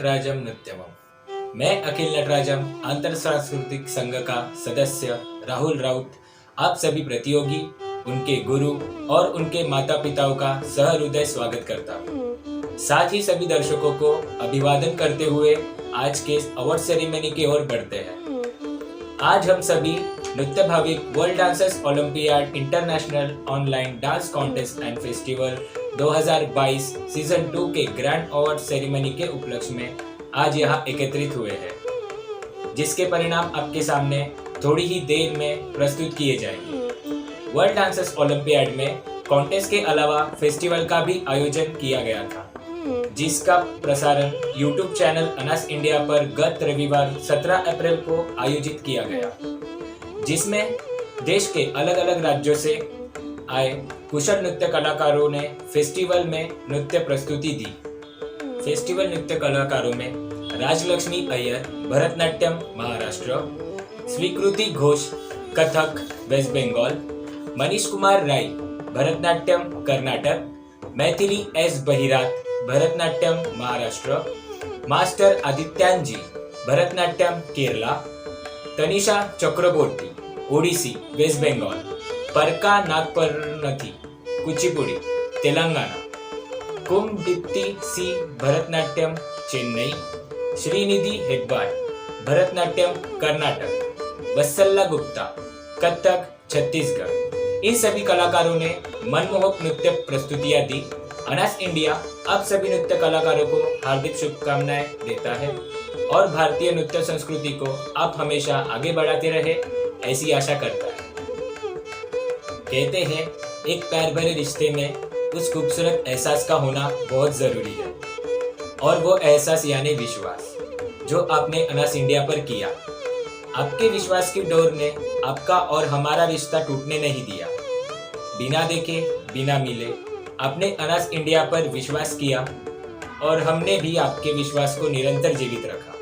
नटराजम नृत्यम। मैं अखिल नटराजम अंतर सांस्कृतिक संघ का सदस्य राहुल राउत आप सभी प्रतियोगी, उनके गुरु और उनके माता पिताओं का सहृदय स्वागत करता हूँ। साथ ही सभी दर्शकों को अभिवादन करते हुए आज के अवार्ड सेरेमनी की ओर बढ़ते हैं। आज हम सभी नृत्य Bhavik world dancers olympiad international online dance contest and festival 2022 season 2 के ग्रैंड अवार्ड सेरेमनी के उपलक्ष्य में आज यहाँ एकत्रित हुए हैं, जिसके परिणाम आपके सामने थोड़ी ही देर में प्रस्तुत किए जाएंगे। वर्ल्ड डांसर्स ओलंपियाड में कॉन्टेस्ट के अलावा फेस्टिवल का भी आयोजन किया गया था, जिसका प्रसारण YouTube चैनल अनास इंडिया पर गत रविवार 17 अप्रैल को आयोजित किया गया, जिसमें देश के अलग अलग राज्यों से आए कुशल नृत्य कलाकारों ने फेस्टिवल में नृत्य प्रस्तुति दी। फेस्टिवल नृत्य कलाकारों में Rajalakshmi Iyer Bharatanatyam Maharashtra, Swikriti Ghosh Kathak West Bengal, Manish Kumar Rai Bharatanatyam Karnataka, Maithili S Bahirat Bharatanatyam Maharashtra, master Adityanji Bharatanatyam Kerala, Tanisha Chakraborty Odissi West Bengal, Parka Nagparnathi Kuchipudi Telangana, Kumdipti C Bharatanatyam Chennai, Shrinidhi Hebbar Bharatanatyam Karnataka, Vatsala Gupta Kathak Chhattisgarh. इन सभी कलाकारों ने मनमोहक नृत्य प्रस्तुतियां दी। अनास इंडिया आप सभी नृत्य कलाकारों को हार्दिक शुभकामनाएं देता है और भारतीय नृत्य संस्कृति को आप हमेशा आगे बढ़ाते रहे, ऐसी आशा करता है। कहते हैं एक प्यार भरे रिश्ते में उस खूबसूरत एहसास का होना बहुत जरूरी है, और वो एहसास यानी विश्वास जो आपने अनास इंडिया पर किया। आपके विश्वास की डोर ने आपका और हमारा रिश्ता टूटने नहीं दिया। बिना देखे बिना मिले आपने अनास इंडिया पर विश्वास किया और हमने भी आपके विश्वास को निरंतर जीवित रखा।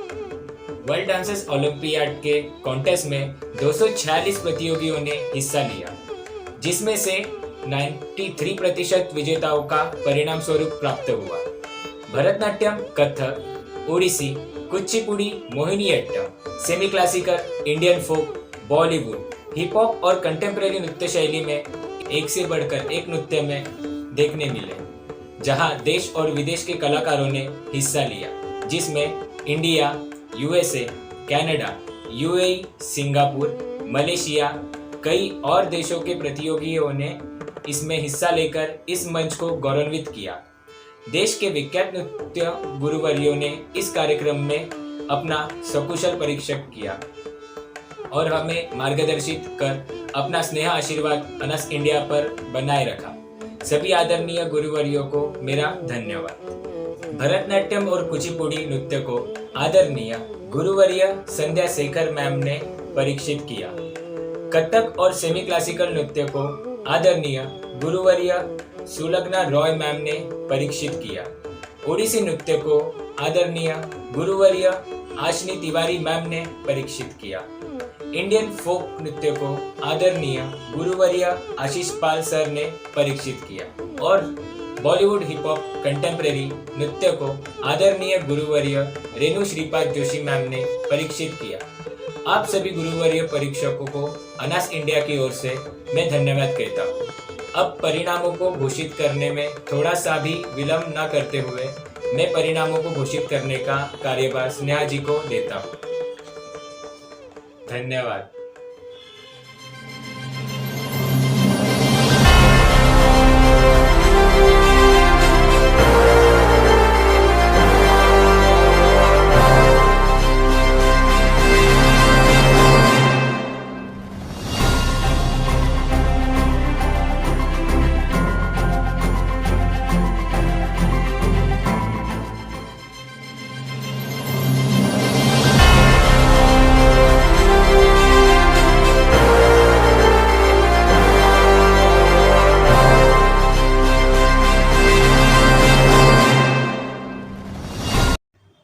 वर्ल्ड डांसर्स ओलंपियाड के कॉन्टेस्ट में 246 प्रतियोगियों ने हिस्सा लिया, जिसमें से 93% विजेताओं का परिणाम स्वरूप प्राप्त हुआ। Bharatanatyam, Kathak, Odissi, Kuchipudi, Mohiniyattam, semi classical, Indian folk, Bollywood, hip hop और कंटेम्प्रेरी नृत्य शैली में एक से बढ़कर एक नृत्य में देखने मिले, जहां देश और विदेश के कलाकारों ने हिस्सा लिया, जिसमें India, USA, Canada, UAE, Singapore, Malaysia, कई और देशों के प्रतियोगियों ने इसमें हिस्सा लेकर इस मंच को गौरवान्वित किया। देश के विख्यात नृत्य गुरुवर्यों ने इस कार्यक्रम में अपना सकुशल परीक्षण किया और हमें मार्गदर्शित कर अपना स्नेह आशीर्वाद अनास इंडिया पर बनाए रखा। सभी आदरणीय गुरुवर्यों को मेरा धन्यवाद। भरतनाट्यम और कुचिपुड़ी नृत्य को आदरणीय गुरुवर्य संध्या शेखर मैम ने परीक्षित किया। कथक और सेमी क्लासिकल नृत्य को आदरणीय गुरुवर्य सुलग्ना रॉय मैम ने परीक्षित किया। ओडिसी नृत्य को आदरणीय गुरुवर्य आशनी तिवारी मैम ने परीक्षित किया। इंडियन फोक नृत्य को आदरणीय गुरुवर्य आशीष पाल सर ने परीक्षित किया और बॉलीवुड हिप हॉप कंटेम्प्रेरी नृत्य को आदरणीय गुरुवर्य रेणु श्रीपाद जोशी मैम ने परीक्षित किया। आप सभी गुरुवर्य परीक्षकों को अनास इंडिया की ओर से मैं धन्यवाद कहता हूँ। अब परिणामों को घोषित करने में थोड़ा सा भी विलंब न करते हुए मैं परिणामों को घोषित करने का कार्यभार स्नेहा जी को देता हूँ। धन्यवाद।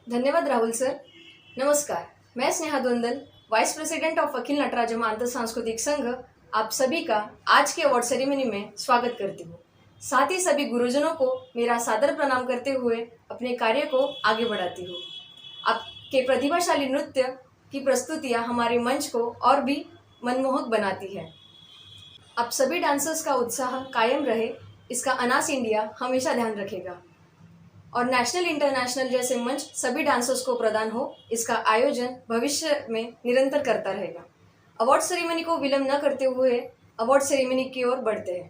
धन्यवाद राहुल सर। नमस्कार, मैं स्नेहा दुंदल, वाइस प्रेसिडेंट ऑफ अखिल नटराजम अंतर सांस्कृतिक संघ, आप सभी का आज के अवार्ड सेरेमनी में स्वागत करती हूँ। साथ ही सभी गुरुजनों को मेरा सादर प्रणाम करते हुए अपने कार्य को आगे बढ़ाती हूँ। आपके प्रतिभाशाली नृत्य की प्रस्तुतियाँ हमारे मंच को और भी मनमोहक बनाती है। आप सभी डांसर्स का उत्साह कायम रहे, इसका अनास इंडिया हमेशा ध्यान रखेगा और नेशनल इंटरनेशनल जैसे मंच सभी डांसर्स को प्रदान हो, इसका आयोजन भविष्य में निरंतर करता रहेगा। अवार्ड सेरेमनी को विलंब न करते हुए अवार्ड सेरेमनी की ओर बढ़ते हैं।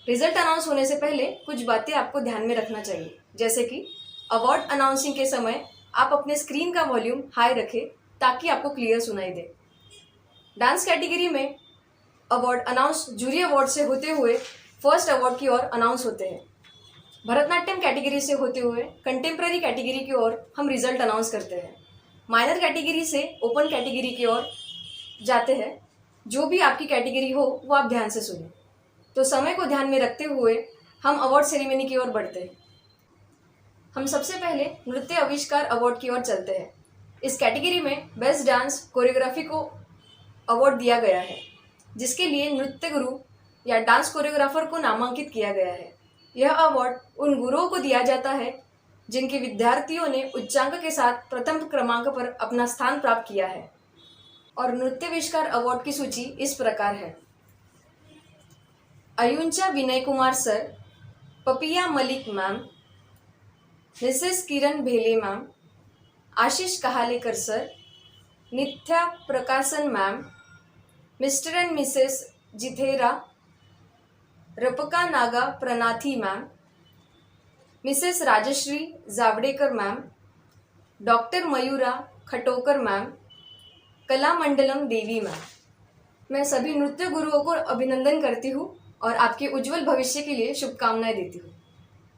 रिजल्ट अनाउंस होने से पहले कुछ बातें आपको ध्यान में रखना चाहिए, जैसे कि अवार्ड अनाउंसिंग के समय आप अपने स्क्रीन का वॉल्यूम हाई रखें ताकि आपको क्लियर सुनाई दे। डांस कैटेगरी में अवार्ड अनाउंस जूरी अवार्ड से होते हुए फर्स्ट अवार्ड की ओर अनाउंस होते हैं। भरतनाट्यम कैटेगरी से होते हुए कंटेम्प्रेरी कैटेगरी की ओर हम रिजल्ट अनाउंस करते हैं। माइनर कैटेगरी से ओपन कैटेगरी की ओर जाते हैं। जो भी आपकी कैटेगरी हो वो आप ध्यान से सुनें। तो समय को ध्यान में रखते हुए हम अवार्ड सेरेमनी की ओर बढ़ते हैं। हम सबसे पहले नृत्य आविष्कार अवार्ड की ओर चलते हैं। इस कैटेगरी में बेस्ट डांस कोरियोग्राफी को अवार्ड दिया गया है, जिसके लिए नृत्य गुरु या डांस कोरियोग्राफर को नामांकित किया गया है। यह अवार्ड उन गुरुओं को दिया जाता है जिनके विद्यार्थियों ने उच्चांक के साथ प्रथम क्रमांक पर अपना स्थान प्राप्त किया है। और नृत्य आविष्कार अवार्ड की सूची इस प्रकार है: Ayuncha Vinay Kumar sir, Papiya Malik ma'am, Mrs Kiran Bhele ma'am, Ashish Kahalekar sir, Nitya Prakashan ma'am, Mr and Mrs Jithera, Rapka Naga Pranathi ma'am, Mrs Rajshree Javadekar ma'am, doctor Mayura Khatokar ma'am, Kala Mandalam Devi ma'am. मैं सभी नृत्य गुरुओं को अभिनंदन करती हूँ और आपके उज्जवल भविष्य के लिए शुभकामनाएं देती हूँ।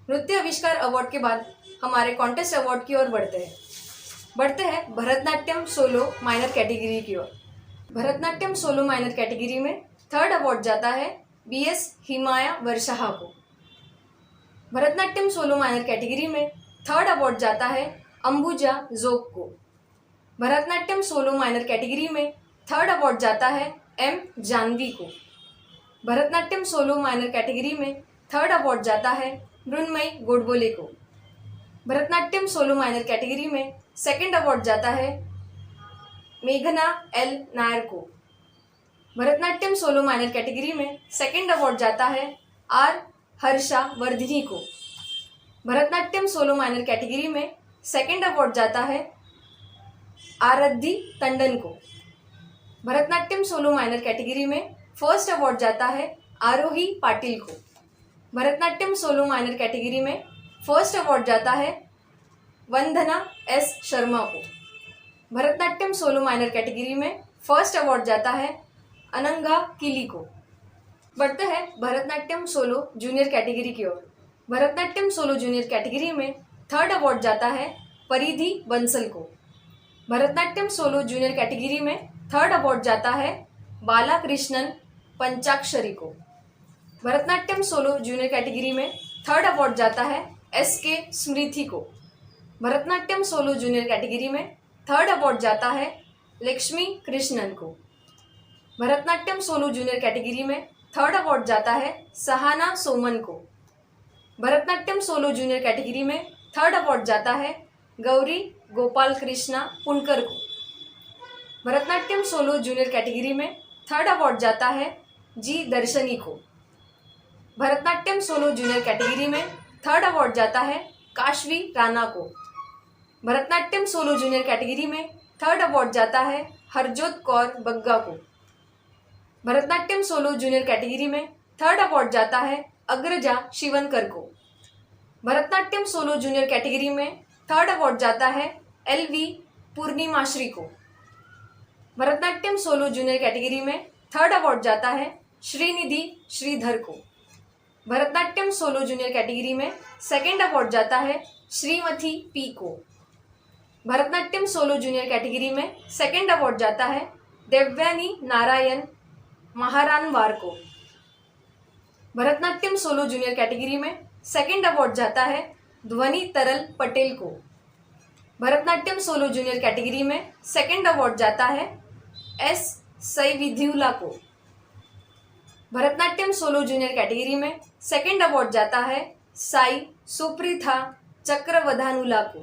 नृत्य आविष्कार अवार्ड के बाद हमारे कॉन्टेस्ट अवार्ड की ओर बढ़ते हैं भरतनाट्यम सोलो माइनर कैटेगरी की ओर। भरतनाट्यम सोलो माइनर कैटेगरी में थर्ड अवार्ड जाता है BS हिमाया वर्षाहा को। भरतनाट्यम सोलो माइनर कैटेगरी में थर्ड अवार्ड जाता है अंबुजा जोग को। भरतनाट्यम सोलो माइनर कैटेगरी में थर्ड अवार्ड जाता है M जानवी को। भरतनाट्यम सोलो माइनर कैटेगरी में थर्ड अवार्ड जाता है मृण्मयी गोडबोले को। भरतनाट्यम सोलो माइनर कैटेगरी में सेकंड अवार्ड जाता है मेघना L नायर को। भरतनाट्यम सोलो माइनर कैटेगरी में सेकंड अवार्ड जाता है R हर्षा वर्धिनी को। भरतनाट्यम सोलो माइनर कैटेगरी में सेकंड अवार्ड जाता है आरध्य टंडन को। भरतनाट्यम सोलो माइनर कैटेगरी में फर्स्ट अवार्ड जाता है आरोही पाटिल को। भरतनाट्यम सोलो माइनर कैटेगरी में फर्स्ट अवार्ड जाता है वंदना S शर्मा को। भरतनाट्यम सोलो माइनर कैटेगरी में फर्स्ट अवार्ड जाता है अनंगा किली को। बढ़ते हैं भरतनाट्यम सोलो जूनियर कैटेगरी की ओर। भरतनाट्यम सोलो जूनियर कैटेगरी में थर्ड अवार्ड जाता है परिधि बंसल को। भरतनाट्यम सोलो जूनियर कैटेगरी में थर्ड अवार्ड जाता है बालाकृष्णन पंचाक्षरी को। भरतनाट्यम सोलो जूनियर कैटेगरी में थर्ड अवार्ड जाता है SK स्मृति को। भरतनाट्यम सोलो जूनियर कैटेगरी में थर्ड अवार्ड जाता है लक्ष्मी कृष्णन को। भरतनाट्यम सोलो जूनियर कैटेगरी में थर्ड अवार्ड जाता है सहाना सोमन को। भरतनाट्यम सोलो जूनियर कैटेगरी में थर्ड अवार्ड जाता है गौरी गोपाल कृष्णा पुनकर को। भरतनाट्यम सोलो जूनियर कैटेगरी में थर्ड अवार्ड जाता है जी दर्शनी को। भरतनाट्यम सोलो जूनियर कैटेगरी में थर्ड अवार्ड जाता है काशवी राणा को। भरतनाट्यम सोलो जूनियर कैटेगरी में थर्ड अवार्ड जाता है हरजोत कौर बग्गा को। भरतनाट्यम सोलो जूनियर कैटेगरी में थर्ड अवार्ड जाता है अग्रजा शिवनकर को। भरतनाट्यम सोलो जूनियर कैटेगरी में थर्ड अवार्ड जाता है LV पूर्णिमाश्री को। भरतनाट्यम सोलो जूनियर कैटेगरी में थर्ड अवार्ड जाता है श्रीनिधि श्रीधर को। भरतनाट्यम सोलो जूनियर कैटेगरी में सेकंड अवार्ड जाता है श्रीमती P को। भरतनाट्यम सोलो जूनियर कैटेगरी में सेकंड अवार्ड जाता है देव्यानी नारायण महारानवार को। भरतनाट्यम सोलो जूनियर कैटेगरी में सेकंड अवार्ड जाता है ध्वनि तरल पटेल को। भरतनाट्यम सोलो जूनियर कैटेगरी में सेकंड अवार्ड जाता है S सईविध्युला को। भरतनाट्यम सोलो जूनियर कैटेगरी में सेकंड अवार्ड जाता है साई सुप्रीथा चक्रवधानुला को।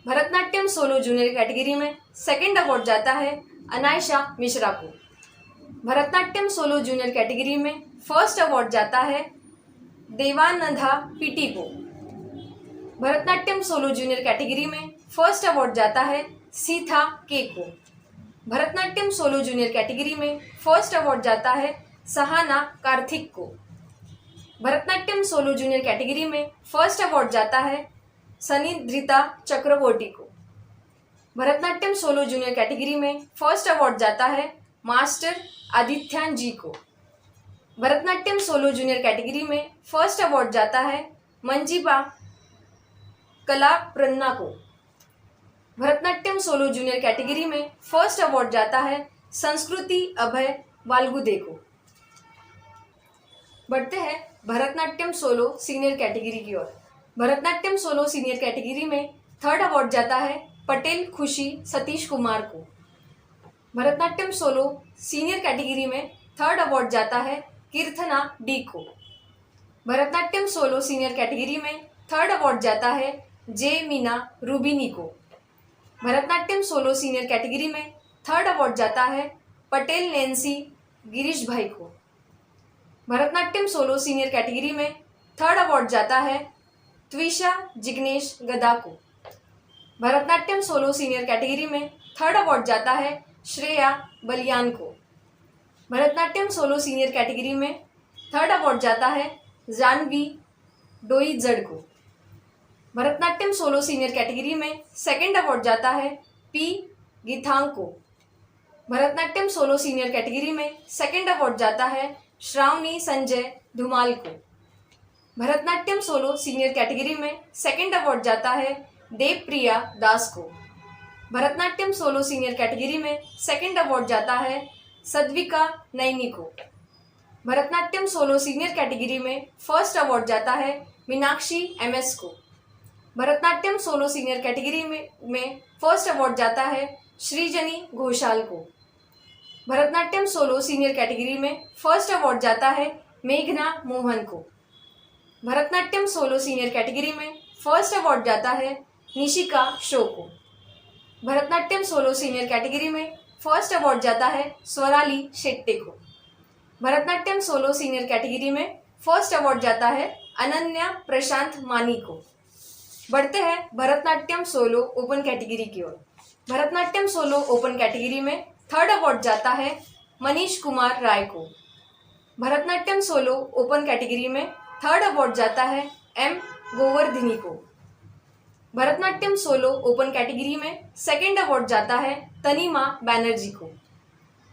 भरतनाट्यम सोलो जूनियर कैटेगरी में सेकंड अवार्ड जाता है अनायशा मिश्रा को। भरतनाट्यम सोलो जूनियर कैटेगरी में फर्स्ट अवार्ड जाता है देवानंदा पीटी को। भरतनाट्यम सोलो जूनियर कैटेगरी में फर्स्ट अवार्ड जाता है सीथा के को। भरतनाट्यम सोलो जूनियर कैटेगरी में फर्स्ट अवार्ड जाता है सहाना कार्तिक को। भरतनाट्यम सोलो जूनियर कैटेगरी में फर्स्ट अवार्ड जाता है सनिद्रिता चक्रवर्ती को। भरतनाट्यम सोलो जूनियर कैटेगरी में फर्स्ट अवार्ड जाता है मास्टर आदित्यान जी को। भरतनाट्यम सोलो जूनियर कैटेगरी में फर्स्ट अवार्ड जाता है मंजीबा कलाप्रन्ना को। भरतनाट्यम सोलो जूनियर कैटेगरी में फर्स्ट अवार्ड जाता है संस्कृति अभय वालगुदे को। बढ़ते हैं भरतनाट्यम सोलो सीनियर कैटेगरी की ओर। भरतनाट्यम सोलो सीनियर कैटेगरी में थर्ड अवार्ड जाता है पटेल खुशी सतीश कुमार को। भरतनाट्यम सोलो सीनियर कैटेगरी में थर्ड अवार्ड जाता है कीर्तना डी को। भरतनाट्यम सोलो सीनियर कैटेगरी में थर्ड अवार्ड जाता है जे मीना रूबिनी को। भरतनाट्यम सोलो सीनियर कैटेगरी में थर्ड अवार्ड जाता है पटेल नैन्सी गिरीश भाई को। भरतनाट्यम सोलो सीनियर कैटेगरी में थर्ड अवार्ड जाता है त्विषा जिग्नेश गदा को। भरतनाट्यम सोलो सीनियर कैटेगरी में थर्ड अवार्ड जाता है श्रेया बलियान को। भरतनाट्यम सोलो सीनियर कैटेगरी में थर्ड अवार्ड जाता है जानवी डोईजड़ को। भरतनाट्यम सोलो सीनियर कैटेगरी में सेकंड अवार्ड जाता है पी गीतांग को। भरतनाट्यम सोलो सीनियर कैटेगरी में सेकंड अवार्ड जाता है श्रावणी संजय धुमाल को। भरतनाट्यम सोलो सीनियर कैटेगरी में सेकंड अवार्ड जाता है देवप्रिया दास को। भरतनाट्यम सोलो सीनियर कैटेगरी में सेकंड अवार्ड जाता है सद्विका नैनी को। भरतनाट्यम सोलो सीनियर कैटेगरी में फर्स्ट अवार्ड जाता है मीनाक्षी एमएस को। भरतनाट्यम सोलो सीनियर कैटेगरी में फर्स्ट अवार्ड जाता है श्रीजनी घोषाल को। भरतनाट्यम सोलो सीनियर कैटेगरी में फर्स्ट अवार्ड जाता है मेघना मोहन को। भरतनाट्यम सोलो सीनियर कैटेगरी में फर्स्ट अवार्ड जाता है निशिका शो को। भरतनाट्यम सोलो सीनियर कैटेगरी में फर्स्ट अवार्ड जाता है स्वराली शेट्टे को। भरतनाट्यम सोलो सीनियर कैटेगरी में फर्स्ट अवार्ड जाता है अनन्या प्रशांत मानी को। बढ़ते हैं भरतनाट्यम सोलो ओपन कैटेगरी की ओर। भरतनाट्यम सोलो ओपन कैटेगरी में थर्ड अवार्ड जाता है मनीष कुमार राय को। भरतनाट्यम सोलो ओपन कैटेगरी में थर्ड अवार्ड जाता है एम गोवर्धिनी को। भरतनाट्यम सोलो ओपन कैटेगरी में सेकंड अवार्ड जाता है तनीमा बैनर्जी को।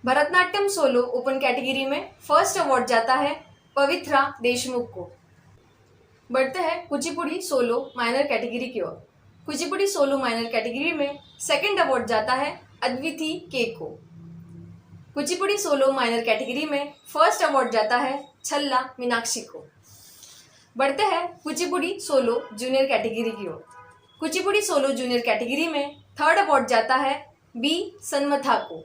भरतनाट्यम सोलो ओपन कैटेगरी में फर्स्ट अवार्ड जाता है पवित्रा देशमुख को। बढ़ते हैं कुचिपुड़ी सोलो माइनर कैटेगरी की ओर। कुचिपुड़ी सोलो माइनर कैटेगरी में सेकंड अवार्ड जाता है अद्विति के को। कुचिपुड़ी सोलो माइनर कैटेगरी में फर्स्ट अवार्ड जाता है छल्ला मीनाक्षी को। बढ़ते हैं कुचिपुड़ी सोलो जूनियर कैटेगरी की ओर। कुचिपुड़ी सोलो जूनियर कैटेगरी में थर्ड अवार्ड जाता है बी सन्मथा को।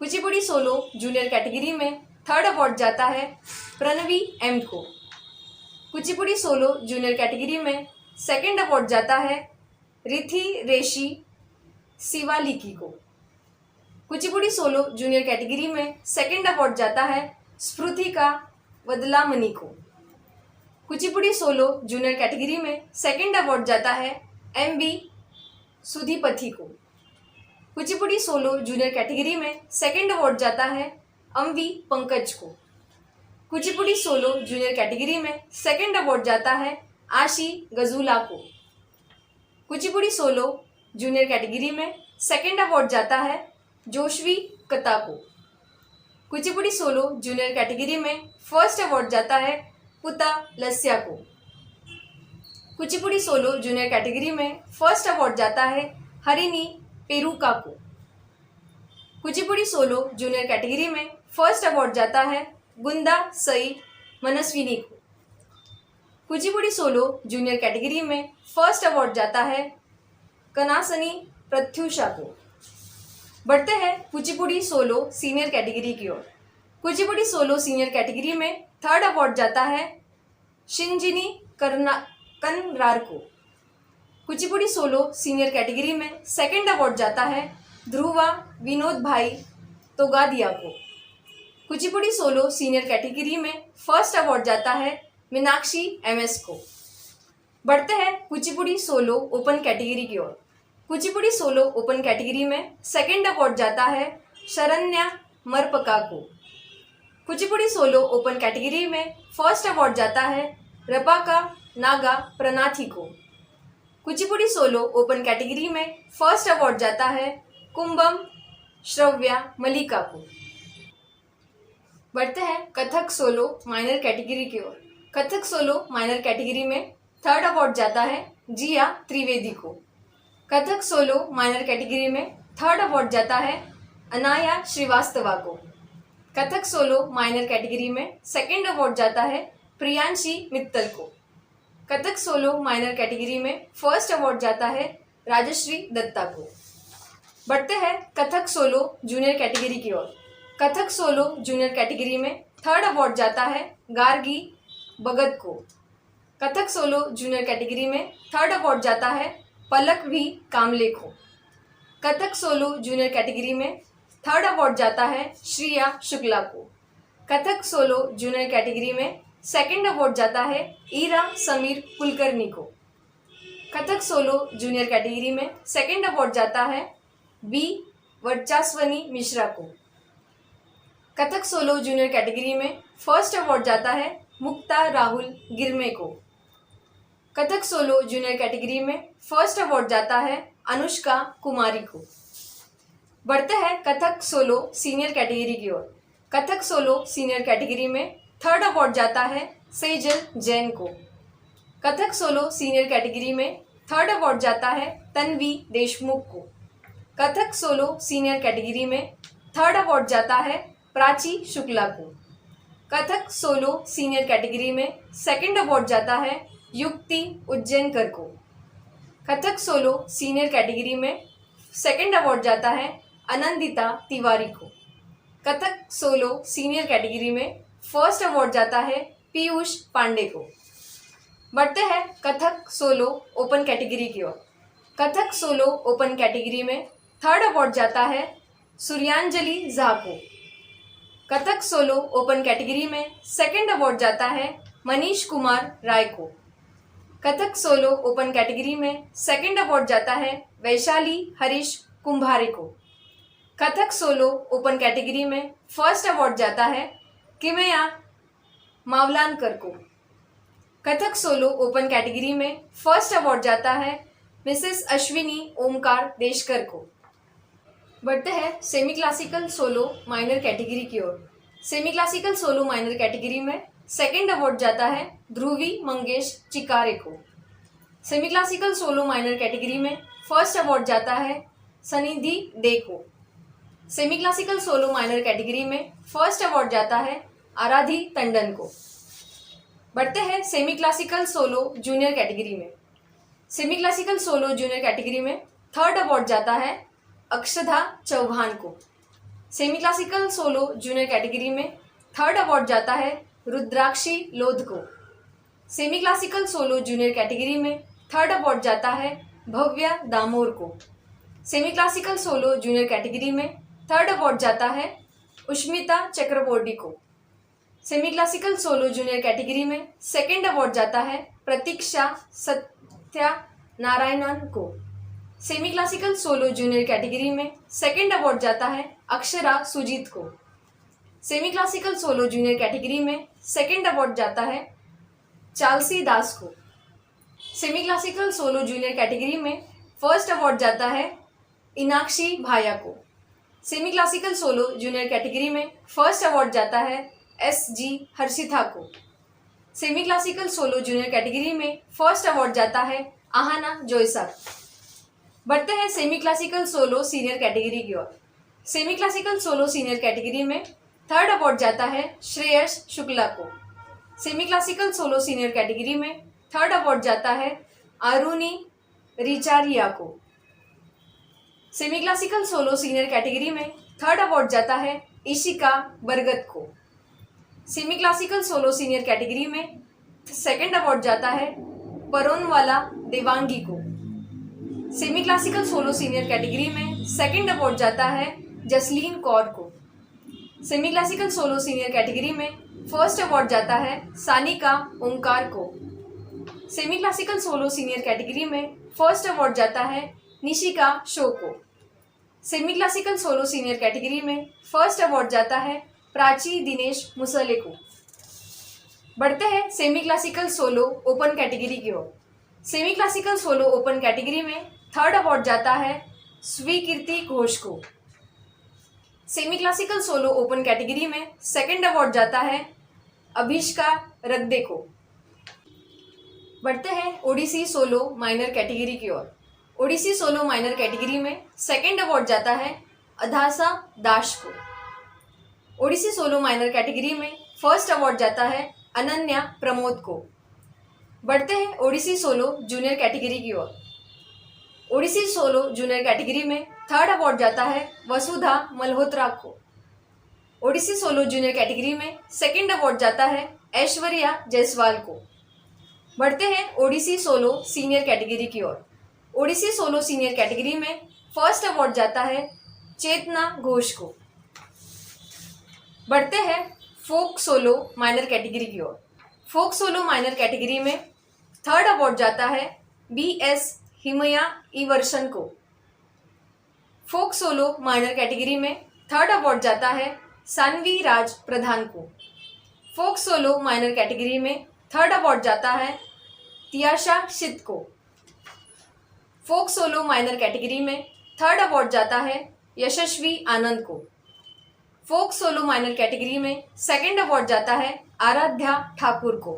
कुचिपुड़ी सोलो जूनियर कैटेगरी में थर्ड अवार्ड जाता है प्रणवी एम को। कुचिपुड़ी सोलो जूनियर कैटेगरी में सेकंड अवार्ड जाता है रिथि रेशी शिवालिकी को। कुचिपुड़ी सोलो जूनियर कैटेगरी में सेकंड अवार्ड जाता है स्फृतिका वदलामणि को। कुचिपुड़ी सोलो जूनियर कैटेगरी में सेकंड अवार्ड जाता है एम बी सुधीपति को। कुचिपुड़ी सोलो जूनियर कैटेगरी में सेकंड अवार्ड जाता है अम्वी पंकज को। कुचिपुड़ी सोलो जूनियर कैटेगरी में सेकंड अवार्ड जाता है आशी गजूला को। कुचिपुड़ी सोलो जूनियर कैटेगरी में सेकंड अवार्ड जाता है जोशवी कता को। कुचिपुड़ी सोलो जूनियर कैटेगरी में फर्स्ट अवार्ड जाता है पुता लस्या को। कुचिपुड़ी सोलो जूनियर कैटेगरी में फर्स्ट अवार्ड जाता है हरिनी पेरुका को। कुचिपुड़ी सोलो जूनियर कैटेगरी में फर्स्ट अवार्ड जाता है गुंदा सई मनस्विनी को। कुचिपुड़ी सोलो जूनियर कैटेगरी में फर्स्ट अवार्ड जाता है कनासनी प्रत्युषा को। बढ़ते हैं कुचिपुड़ी सोलो सीनियर कैटेगरी की ओर। कुचिपुड़ी सोलो सीनियर कैटेगरी में थर्ड अवार्ड जाता है शिंजिनी कनरार को। कुचिपुड़ी सोलो सीनियर कैटेगरी में सेकंड अवार्ड जाता है ध्रुवा विनोद भाई तोगादिया को। कुचिपुड़ी सोलो सीनियर कैटेगरी में फर्स्ट अवार्ड जाता है मीनाक्षी एमएस को। बढ़ते हैं कुचिपुड़ी सोलो ओपन कैटेगरी की ओर। कुचिपुड़ी सोलो ओपन कैटेगरी में सेकंड अवार्ड जाता है शरण्या मरपका को। कुचिपुड़ी सोलो ओपन कैटेगरी में फर्स्ट अवार्ड जाता है रपाका नागा प्रनाथी को। कुचिपुड़ी सोलो ओपन कैटेगरी में फर्स्ट अवार्ड जाता है कुंभम श्रव्या मलिका को। बढ़ते हैं कथक सोलो माइनर कैटेगरी की ओर। कथक सोलो माइनर कैटेगरी में थर्ड अवार्ड जाता है जिया त्रिवेदी को। कथक सोलो माइनर कैटेगरी में थर्ड अवार्ड जाता है अनाया श्रीवास्तवा को। कथक सोलो माइनर कैटेगरी में सेकंड अवार्ड जाता है प्रियांशी मित्तल को। कथक सोलो माइनर कैटेगरी में फर्स्ट अवार्ड जाता है राजश्री दत्ता को। बढ़ते हैं कथक सोलो जूनियर कैटेगरी की ओर। कथक सोलो जूनियर कैटेगरी में थर्ड अवार्ड जाता है गार्गी भगत को। कथक सोलो जूनियर कैटेगरी में थर्ड अवार्ड जाता है पलक भी कामले को। कथक सोलो जूनियर कैटेगरी में थर्ड अवार्ड जाता है श्रिया शुक्ला को। कथक सोलो जूनियर कैटेगरी में सेकंड अवार्ड जाता है ईरा समीर कुलकर्णी को। कथक सोलो जूनियर कैटेगरी में सेकंड अवार्ड जाता है बी वर्चास्वनी मिश्रा को। कथक सोलो जूनियर कैटेगरी में फर्स्ट अवार्ड जाता है मुक्ता राहुल गिरमे को। कथक सोलो जूनियर कैटेगरी में फर्स्ट अवार्ड जाता है अनुष्का कुमारी को। बढ़ते हैं कथक सोलो सीनियर कैटेगरी की ओर। कथक सोलो सीनियर कैटेगरी में थर्ड अवार्ड जाता है सेजल जैन को। कथक सोलो सीनियर कैटेगरी में थर्ड अवार्ड जाता है तन्वी देशमुख को। कथक सोलो सीनियर कैटेगरी में थर्ड अवार्ड जाता है प्राची शुक्ला को। कथक सोलो सीनियर कैटेगरी में सेकंड अवार्ड जाता है युक्ति उज्जैनकर को। कथक सोलो सीनियर कैटेगरी में सेकंड अवार्ड जाता है आनंदिता तिवारी को। कथक सोलो सीनियर कैटेगरी में फर्स्ट अवार्ड जाता है पीयूष पांडे को। बढ़ते हैं कथक सोलो ओपन कैटेगरी की ओर। कथक सोलो ओपन कैटेगरी में थर्ड अवार्ड जाता है सूर्यांजलि झा को। कथक सोलो ओपन कैटेगरी में सेकंड अवार्ड जाता है मनीष कुमार राय को। कथक सोलो ओपन कैटेगरी में सेकंड अवार्ड जाता है वैशाली हरीश कुंभारे को। कथक सोलो ओपन कैटेगरी में फर्स्ट अवार्ड जाता है किमया मावलानकर को। कथक सोलो ओपन कैटेगरी में फर्स्ट अवार्ड जाता है मिसेस अश्विनी ओमकार देशकर को। बढ़ते हैं semi classical solo minor category की ओर। Semi classical solo minor category में सेकंड अवार्ड जाता है ध्रुवी मंगेश चिकारे को। Semi classical solo minor category में फर्स्ट अवार्ड जाता है सनिधि डे को। Semi classical solo minor category में फर्स्ट अवार्ड जाता है आराधी टंडन को। बढ़ते हैं semi classical solo junior category में। Semi classical solo junior category में थर्ड अवार्ड जाता है अक्षधा चौहान को। Semi classical solo junior category में थर्ड अवार्ड जाता है रुद्राक्षी लोध को। Semi classical solo junior category में थर्ड अवार्ड जाता है भव्या दामोर को। Semi classical solo junior category में थर्ड अवार्ड जाता है उष्मिता चक्रवर्ती को। Semi classical solo junior category में सेकंड अवार्ड जाता है प्रतीक्षा सत्या नारायणन को। Semi classical solo junior category में सेकंड अवार्ड जाता है अक्षरा सुजीत को। Semi classical solo junior category में सेकंड अवार्ड जाता है चालसी दास को। Semi classical solo junior category में फर्स्ट अवार्ड जाता है इनाक्षी भाया को। Semi classical solo junior category में फर्स्ट अवार्ड जाता है SG हर्षिता को। Semi classical solo junior category में फर्स्ट अवार्ड जाता है आहाना जोयसा। बढ़ते हैं semi classical solo senior category की ओर। Semi classical solo senior category में थर्ड अवार्ड जाता है श्रेयस शुक्ला को। Semi classical solo senior category में थर्ड अवार्ड जाता है अरुणी रिचारिया को। Semi classical solo senior category में थर्ड अवार्ड जाता है इशिका बरगत को। Semi classical solo senior category में सेकंड अवार्ड जाता है परोनवाला देवांगी को। Semi classical solo senior category में सेकंड अवार्ड जाता है जसलीन कौर को। Semi classical solo senior category में फर्स्ट अवार्ड जाता है सानिका ओंकार को। Semi classical solo senior category में फर्स्ट अवार्ड जाता है निशिका शो को। Semi classical solo senior category में फर्स्ट अवार्ड जाता है प्राची दिनेश मुसले को। बढ़ते हैं semi classical solo open category की ओर। Semi classical solo open category में थर्ड अवार्ड जाता है स्वीकृति घोष को। Semi classical solo open category में सेकंड अवार्ड जाता है अभिष्का रगदे को। बढ़ते हैं ओडिसी सोलो माइनर कैटेगरी की ओर। ओडिसी सोलो माइनर कैटेगरी में सेकंड अवार्ड जाता है अधासा दास को। ओडिसी सोलो माइनर कैटेगरी में फर्स्ट अवार्ड जाता है अनन्या प्रमोद को। बढ़ते हैं ओडिसी सोलो जूनियर कैटेगरी की ओर। ओडिसी सोलो जूनियर कैटेगरी में थर्ड अवार्ड जाता है वसुधा मल्होत्रा को। ओडिसी सोलो जूनियर कैटेगरी में सेकंड अवार्ड जाता है ऐश्वर्या जायसवाल को। बढ़ते हैं ओडिसी सोलो सीनियर कैटेगरी की ओर। ओडिसी सोलो सीनियर कैटेगरी में फर्स्ट अवार्ड जाता है चेतना घोष को। बढ़ते हैं फोक सोलो माइनर कैटेगरी की ओर। फोक सोलो माइनर कैटेगरी में थर्ड अवार्ड जाता है BS हिमया ईवर्षन को। फोक सोलो माइनर कैटेगरी में थर्ड अवार्ड जाता है सानवी राज प्रधान को। फोक सोलो माइनर कैटेगरी में थर्ड अवार्ड जाता है तियाशा शित को। फोक सोलो माइनर कैटेगरी में थर्ड अवार्ड जाता है यशस्वी आनंद को। फोक सोलो माइनर कैटेगरी में सेकंड अवार्ड जाता है आराध्या ठाकुर को।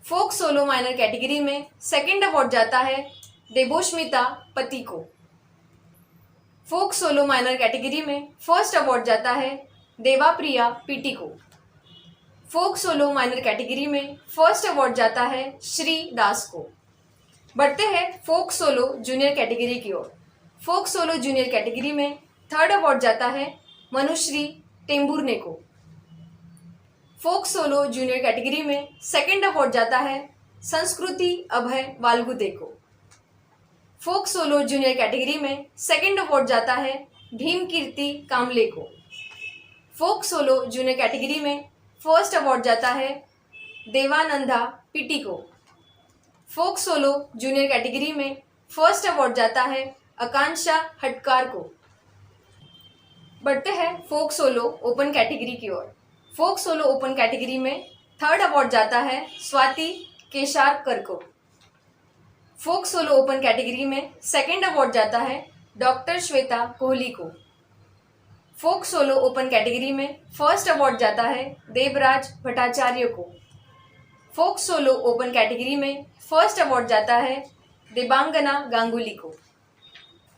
फोक सोलो माइनर कैटेगरी में सेकंड अवार्ड जाता है देबोष्मिता पति को। फोक सोलो माइनर कैटेगरी में फर्स्ट अवार्ड जाता है देवाप्रिया पीटी को। फोक सोलो माइनर कैटेगरी में फर्स्ट अवार्ड जाता है श्री दास को। बढ़ते हैं फोक सोलो जूनियर कैटेगरी की ओर। फोक सोलो जूनियर कैटेगरी में थर्ड अवार्ड जाता है मनुश्री टेम्बुरने को। फोक सोलो जूनियर कैटेगरी में सेकंड अवार्ड जाता है संस्कृति अभय वालगुदे को। फोक सोलो जूनियर कैटेगरी में सेकंड अवार्ड जाता है भीम कीर्ति कामले को। फोक सोलो जूनियर कैटेगरी में फर्स्ट अवार्ड जाता है देवानंदा पीटी को। फोक सोलो जूनियर कैटेगरी में फर्स्ट अवार्ड जाता है आकांक्षा हटकार को। बढ़ते हैं फोक सोलो ओपन कैटेगरी की ओर। फोक सोलो ओपन कैटेगरी में थर्ड अवार्ड जाता है स्वाति केशारकर को। फोक सोलो ओपन कैटेगरी में सेकंड अवार्ड जाता है डॉक्टर श्वेता कोहली को। फोक सोलो ओपन कैटेगरी में फर्स्ट अवार्ड जाता है देवराज भट्टाचार्य को। फोक सोलो ओपन कैटेगरी में फर्स्ट अवार्ड जाता है देबांगना गांगुली को।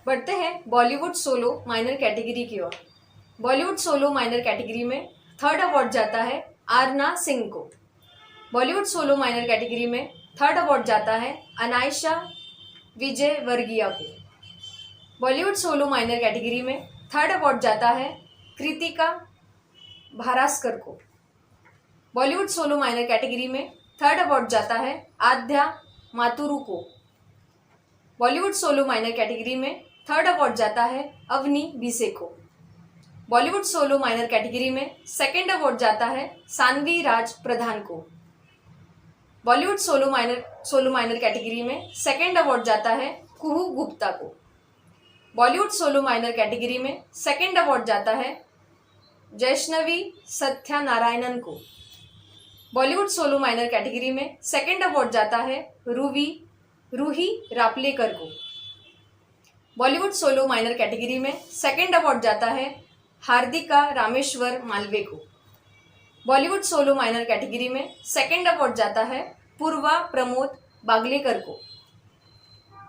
बढ़ते हैं बॉलीवुड सोलो माइनर कैटेगरी की ओर। बॉलीवुड सोलो माइनर कैटेगरी में थर्ड अवार्ड जाता है आरना सिंह को। बॉलीवुड सोलो माइनर कैटेगरी में थर्ड अवार्ड जाता है अनायशा विजय वर्गीय को। बॉलीवुड सोलो माइनर कैटेगरी में थर्ड अवार्ड जाता है कृतिका भारास्कर को। बॉलीवुड सोलो माइनर कैटेगरी में थर्ड अवार्ड जाता है आद्या मातुरु को। बॉलीवुड सोलो माइनर कैटेगरी में थर्ड अवार्ड जाता है अवनी बीसे को। बॉलीवुड सोलो माइनर कैटेगरी में सेकंड अवार्ड जाता है सानवी राज प्रधान को। बॉलीवुड सोलो माइनर कैटेगरी में सेकंड अवार्ड जाता है कुहू गुप्ता को। बॉलीवुड सोलो माइनर कैटेगरी में सेकंड अवार्ड जाता है जैष्णवी सत्यानारायणन को। बॉलीवुड सोलो माइनर कैटेगरी में सेकंड अवार्ड जाता है रूही रापलेकर को। बॉलीवुड सोलो माइनर कैटेगरी में सेकंड अवार्ड जाता है हार्दिका रामेश्वर मालवे को। बॉलीवुड सोलो माइनर कैटेगरी में सेकंड अवार्ड जाता है पूर्वा प्रमोद बागलेकर को।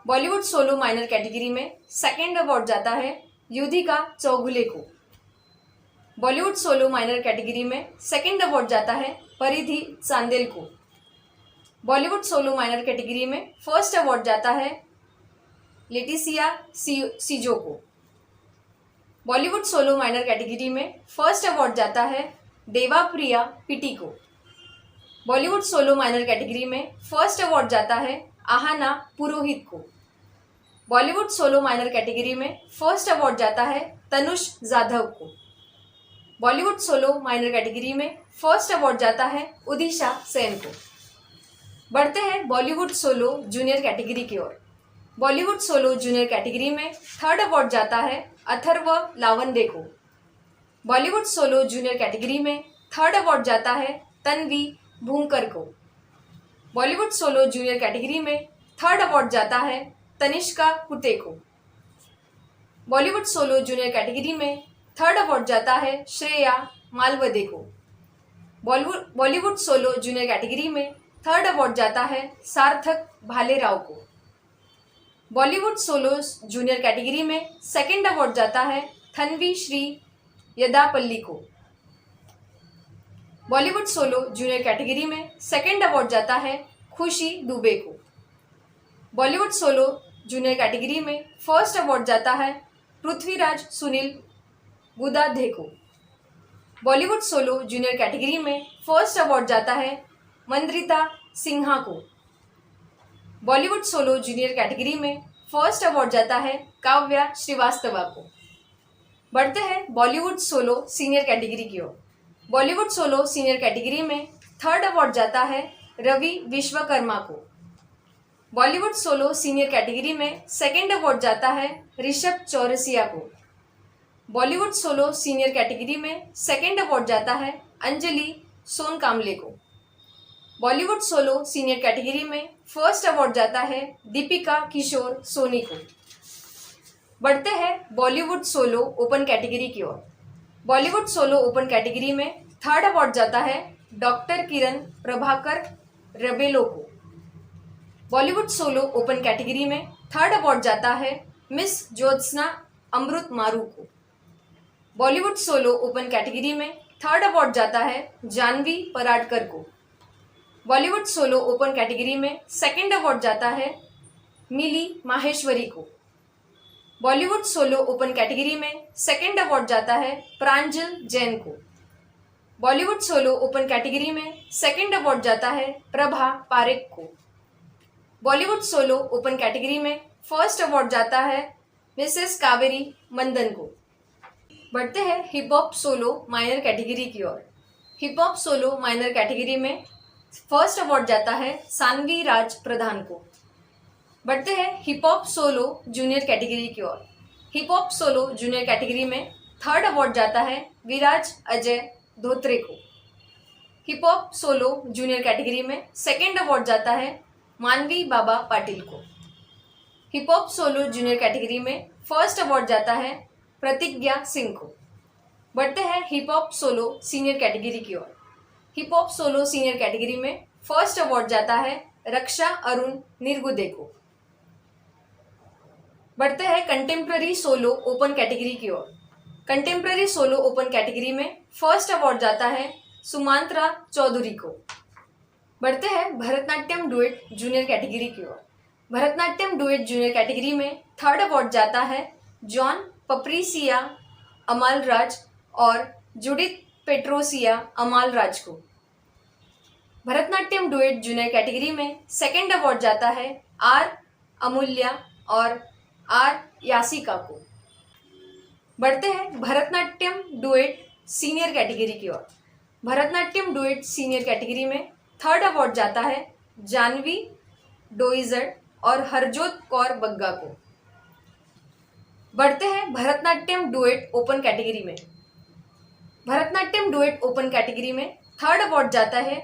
बॉलीवुड सोलो माइनर कैटेगरी में सेकंड अवार्ड जाता है युधिका चौगुले को। बॉलीवुड सोलो माइनर कैटेगरी में सेकंड अवार्ड जाता है परिधि चांदेल को। बॉलीवुड सोलो माइनर कैटेगरी में फर्स्ट अवार्ड जाता है लेटिसिया सीजो को। बॉलीवुड सोलो माइनर कैटेगरी में फर्स्ट अवार्ड जाता है देवाप्रिया पीटी को। बॉलीवुड सोलो माइनर कैटेगरी में फर्स्ट अवार्ड जाता है आहाना पुरोहित को। बॉलीवुड सोलो माइनर कैटेगरी में फर्स्ट अवार्ड जाता है तनुष जाधव को। बॉलीवुड सोलो माइनर कैटेगरी में फर्स्ट अवार्ड जाता है उदिशा सेन को। बढ़ते हैं बॉलीवुड सोलो जूनियर कैटेगरी की ओर। बॉलीवुड सोलो जूनियर कैटेगरी में थर्ड अवार्ड जाता है अथर्व लावंदे को। बॉलीवुड सोलो जूनियर कैटेगरी में थर्ड अवार्ड जाता है तन्वी भूंकर को। बॉलीवुड सोलो जूनियर कैटेगरी में थर्ड अवार्ड जाता है तनिष्का कुते को। बॉलीवुड सोलो जूनियर कैटेगरी में थर्ड अवार्ड जाता है श्रेया मालवदे को। बॉलीवुड सोलो जूनियर कैटेगरी में थर्ड अवार्ड जाता है सार्थक भालेराव को। बॉलीवुड सोलो जूनियर कैटेगरी में सेकंड अवार्ड जाता है थन्वी श्री यदापल्ली को। बॉलीवुड सोलो जूनियर कैटेगरी में सेकंड अवार्ड जाता है खुशी दुबे को। बॉलीवुड सोलो जूनियर कैटेगरी में फर्स्ट अवार्ड जाता है पृथ्वीराज सुनील गुदाधे को। बॉलीवुड सोलो जूनियर कैटेगरी में फर्स्ट अवार्ड जाता है मंद्रिता सिन्हा को। बॉलीवुड सोलो जूनियर कैटेगरी में फर्स्ट अवार्ड जाता है काव्या श्रीवास्तवा को। बढ़ते हैं बॉलीवुड सोलो सीनियर कैटेगरी की ओर। बॉलीवुड सोलो सीनियर कैटेगरी में थर्ड अवार्ड जाता है रवि विश्वकर्मा को। बॉलीवुड सोलो सीनियर कैटेगरी में सेकंड अवार्ड जाता है ऋषभ चौरसिया को। बॉलीवुड सोलो सीनियर कैटेगरी में सेकंड अवार्ड जाता है अंजलि सोनकामले को। बॉलीवुड सोलो सीनियर कैटेगरी में फर्स्ट अवार्ड जाता है दीपिका किशोर सोनी को। बढ़ते हैं बॉलीवुड सोलो ओपन कैटेगरी की ओर। बॉलीवुड सोलो ओपन कैटेगरी में थर्ड अवार्ड जाता है डॉक्टर किरण प्रभाकर रबेलो को। बॉलीवुड सोलो ओपन कैटेगरी में थर्ड अवार्ड जाता है मिस ज्योत्सना अमृत मारू को। बॉलीवुड सोलो ओपन कैटेगरी में थर्ड अवार्ड जाता है जानवी पराडकर को। बॉलीवुड सोलो ओपन कैटेगरी में सेकंड अवार्ड जाता है मिली माहेश्वरी को। बॉलीवुड सोलो ओपन कैटेगरी में सेकंड अवार्ड जाता है प्रांजल जैन को। बॉलीवुड सोलो ओपन कैटेगरी में सेकंड अवार्ड जाता है प्रभा पारेख को। बॉलीवुड सोलो ओपन कैटेगरी में फर्स्ट अवार्ड जाता है मिसेस कावेरी मंदन को। बढ़ते हैं hip hop solo minor category की ओर। Hip hop solo minor category में फर्स्ट अवार्ड जाता है सानवी राज प्रधान को। बढ़ते हैं hip hop solo junior category की ओर। Hip hop solo junior category में थर्ड अवार्ड जाता है विराज अजय धोत्रे को। Hip hop solo junior category में सेकंड अवार्ड जाता है मानवी बाबा पाटिल को। Hip hop solo junior category में फर्स्ट अवार्ड जाता है प्रतिज्ञा सिंह को। बढ़ते हैं hip hop solo senior category की ओर। Hip hop solo senior category में फर्स्ट अवार्ड जाता है रक्षा अरुण निर्गुदे को। बढ़ते हैं कंटेम्प्ररी सोलो ओपन कैटेगरी की ओर। कंटेम्प्ररी सोलो ओपन कैटेगरी में फर्स्ट अवार्ड जाता है सुमांत्रा चौधरी को। बढ़ते हैं भरतनाट्यम डुएट जूनियर कैटेगरी की ओर। भरतनाट्यम डुएट जूनियर कैटेगरी में थर्ड अवार्ड जाता है जॉन पप्रीसिया अमालराज और जुडिथ पेट्रोसिया अमालराज को। भरतनाट्यम डुएट जूनियर कैटेगरी में सेकंड अवार्ड जाता है आर अमूल्या और आर यासिका को। बढ़ते हैं भरतनाट्यम डुएट सीनियर कैटेगरी की ओर। भरतनाट्यम डुएट सीनियर कैटेगरी में थर्ड अवार्ड जाता है जानवी डोइजर और हरजोत कौर बग्गा को। बढ़ते हैं भरतनाट्यम डुएट ओपन कैटेगरी में। भरतनाट्यम डुएट ओपन कैटेगरी में थर्ड अवार्ड जाता है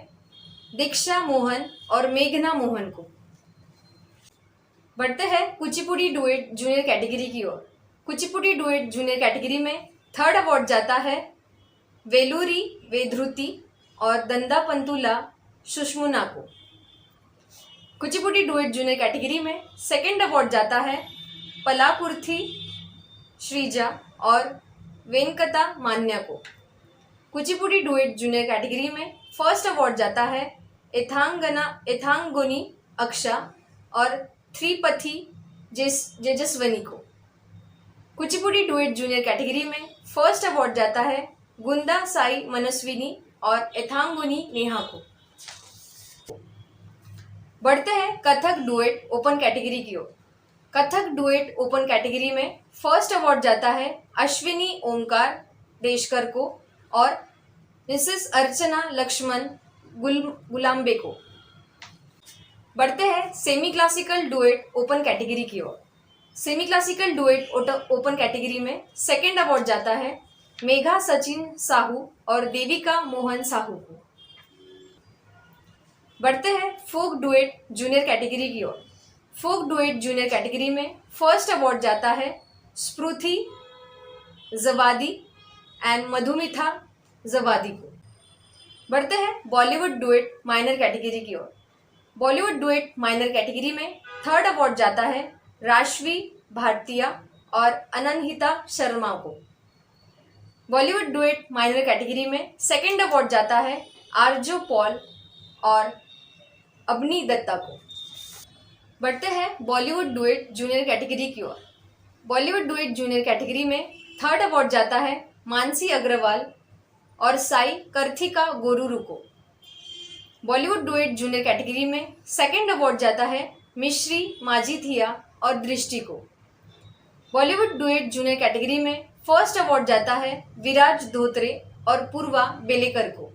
दीक्षा मोहन और मेघना मोहन को। बढ़ते हैं कुचिपुड़ी डुएट जूनियर कैटेगरी की ओर। कुचिपुड़ी डुएट जूनियर कैटेगरी में थर्ड अवार्ड जाता है वेलूरी वेधृति और दंदा पंतुला सुषमुना को। कुचिपुड़ी डुएट जूनियर कैटेगरी में सेकंड अवार्ड जाता है पलाकुर्थी श्रीजा और वेंकटा मान्या को। कुचिपुड़ी डुएट जूनियर कैटेगरी में फर्स्ट अवार्ड जाता है एथांगोनी अक्षा और थ्रीपथी जेजस्वनी को। कुचिपुड़ी डुएट जूनियर कैटेगरी में फर्स्ट अवार्ड जाता है गुंदा साई मनस्विनी और एथांगोनी नेहा को। बढ़ते हैं कथक डुएट ओपन कैटेगरी की ओर। कथक डुएट ओपन कैटेगरी में फर्स्ट अवार्ड जाता है अश्विनी ओमकार देशकर को और मिसेस अर्चना लक्ष्मण गुलाम्बे को। बढ़ते हैं semi classical duet open category की ओर। Semi classical duet open category में सेकंड अवार्ड जाता है मेघा सचिन साहू और देविका मोहन साहू को। बढ़ते हैं फोक डुएट जूनियर कैटेगरी की ओर। फोक डुएट जूनियर कैटेगरी में फर्स्ट अवार्ड जाता है स्पृथी जवादी एंड मधुमिथा जवादी को। बढ़ते हैं बॉलीवुड डुएट माइनर कैटेगरी की ओर। बॉलीवुड डुएट माइनर कैटेगरी में थर्ड अवार्ड जाता है राशवी भारतीया और अनन्हिता शर्मा को। बॉलीवुड डुएट माइनर कैटेगरी में सेकंड अवार्ड जाता है आरजो पॉल और अबनी दत्ता को। बढ़ते हैं बॉलीवुड डुएट जूनियर कैटेगरी की ओर। बॉलीवुड डुएट जूनियर कैटेगरी में थर्ड अवार्ड जाता है मानसी अग्रवाल और साई कर्थिका गोरुरु को। बॉलीवुड डुएट जूनियर कैटेगरी में सेकंड अवार्ड जाता है मिश्री माजीथिया और दृष्टि को। बॉलीवुड डुएट जूनियर कैटेगरी में फर्स्ट अवार्ड जाता है विराज धोत्रे और पूर्वा बेलेकर को।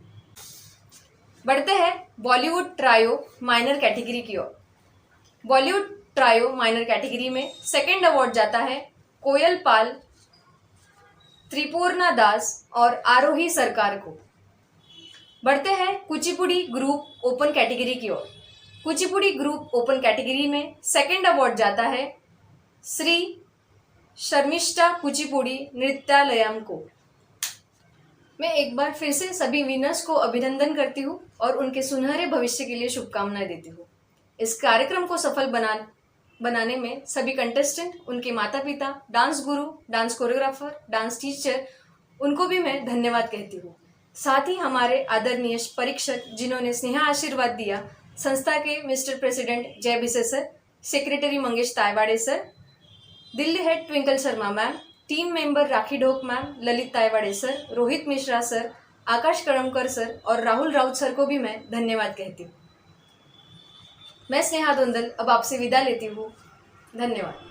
बढ़ते हैं बॉलीवुड ट्रायो माइनर कैटेगरी की ओर। बॉलीवुड ट्रायो माइनर कैटेगरी में सेकंड अवार्ड जाता है कोयल पाल, त्रिपूर्णा दास और आरोही सरकार को। बढ़ते हैं कुचिपुड़ी ग्रुप ओपन कैटेगरी की ओर। कुचिपुड़ी ग्रुप ओपन कैटेगरी में सेकंड अवार्ड जाता है श्री शर्मिष्ठा कुचिपुड़ी नृत्यालयम को। मैं एक बार फिर से सभी विनर्स को अभिनंदन करती हूँ और उनके सुनहरे भविष्य के लिए शुभकामनाएं देती हूँ। इस कार्यक्रम को सफल बनाने में सभी कंटेस्टेंट, उनके माता पिता, डांस गुरु, डांस कोरियोग्राफर, डांस टीचर, उनको भी मैं धन्यवाद कहती हूँ। साथ ही हमारे आदरणीय परीक्षक जिन्होंने स्नेहा आशीर्वाद दिया, संस्था के mister president Jay Bise sir, secretary Mangesh Taywade sir, Delhi head Twinkle Sharma ma'am, team member Rakhi Dhok ma'am, Lalit Taywade sir, Rohit Mishra sir, Aakash Karmakar sir और राहुल राउत सर को भी मैं धन्यवाद कहती हूँ। मैं स्नेहा धुंदल अब आपसे विदा लेती हूँ। धन्यवाद।